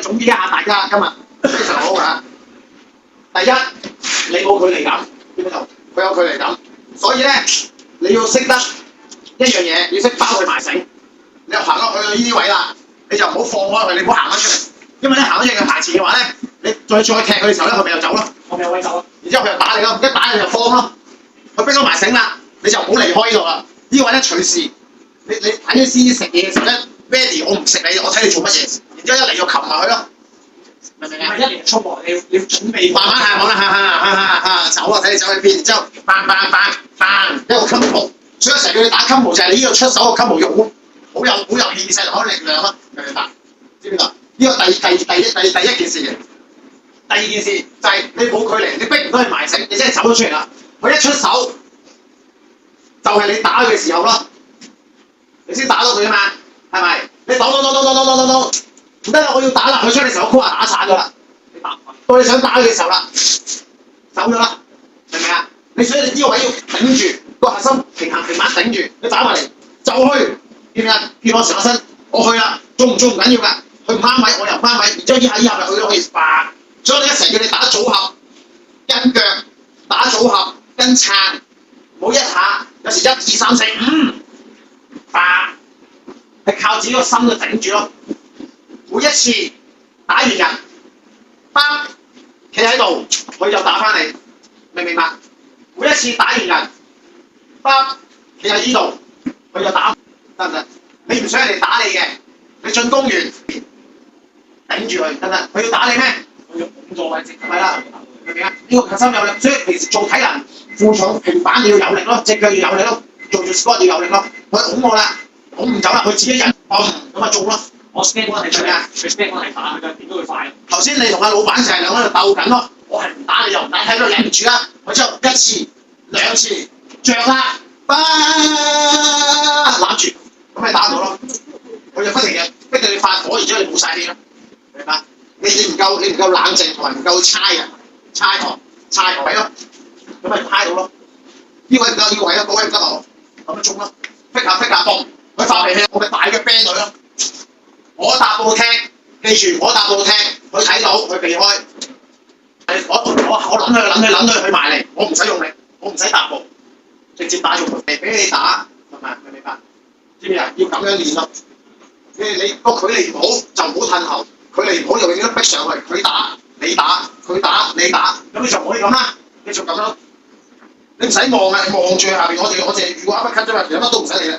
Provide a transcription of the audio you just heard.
總結一下大家今日非常好㗎。第一，你冇距離感，知唔知道？佢有距離感，所以咧你要識得一樣嘢，要識包佢埋繩。你又行落去到呢啲位啦，你就唔好放開佢，你唔好行咗出嚟。因為咧行咗出嚟排前嘅話咧，你再踢佢嘅時候咧，佢咪又走咯，我咪有位走咯。然之後佢又打你咯，一打你就放咯。佢逼咗埋繩啦，你就唔好離開呢度啦。呢位咧隨時你睇啲獅子食嘢嘅時候咧 ，ready 我唔食你，我睇你做乜嘢。然之後一嚟就擒埋去咯。明唔明啊？一嚟衝過，你要準備慢慢行啦，走啊！睇你走去邊，然之後一個 combo， 所以成日叫你打 combo 就係你呢個出手個 combo 用好有氣勢，好有力量咯，明唔明白？知唔知道？呢個第一件事嘅。第二件事就係你冇距離，你逼唔到佢埋繩，你真係走咗出嚟啦。佢一出手就係你打佢嘅時候咯，你先打到佢啊嘛，係咪？你擋。唔得啦！我要打啦！佢出嚟時候，我打散咗啦。你打唔到，到你想打佢嘅時候啦，走咗啦，明唔明啊？所以你呢個位要頂住個核心平板頂住，你打埋嚟就去，見唔見啊？見我上身，我去啦，中唔中唔緊要㗎，佢唔啱位我又唔啱位，然之後依下咪去都可以發。所以你一成叫你打組合，跟腳打組合，跟撐，唔好一下，有時1、2、3、4、5，發係靠自己個心去頂住咯。每一次打完人，企喺度，佢就打翻你，明唔明白？每一次打完人，企喺呢度，佢就打，得唔得？你唔想人哋打你嘅，你進攻完頂住佢，得唔得？佢要打你咩？佢要拱咗位置，係啦，明唔明啊？呢個核心有力，所以平時做體能負重平板你要有力咯，隻腳要有力咯，做 squat 要有力咯。佢拱我啦，拱唔走啦，佢自己人，咁咪中咯。我 step 嗰係做咩啊？佢 step 嗰係打佢嘅，點都會快。頭先你同阿老闆成日兩個喺度鬥緊咯，我係唔打你又唔打，喺度領住啦。我之後1次、2次，着啦，攬住，咁咪打到咯。佢就不停嘅逼到你發火，然之後你冇晒氣咯，明白？你唔夠冷靜同埋唔夠猜位咯，咁咪猜到咯。呢位唔得，呢位啊，嗰位唔得咯，咁咪中咯。逼下嘣，佢發脾氣，我咪大嘅 band 佢咯。我踏步踢，記住我踏步踢，佢睇到佢避開。我諗佢埋嚟，我唔使用力，我唔使踏步，直接打中佢，俾你打，明唔明白？知唔知啊？要咁樣練咯。你個距離唔好就唔好褪後，距離唔好就永遠都逼上去。佢打你打，佢打你打，咁你就唔可以咁啦。你就咁咯。你唔使望啊，你望住下邊，我哋如果啱啱 cut 咗啦，其實乜都唔使理啦。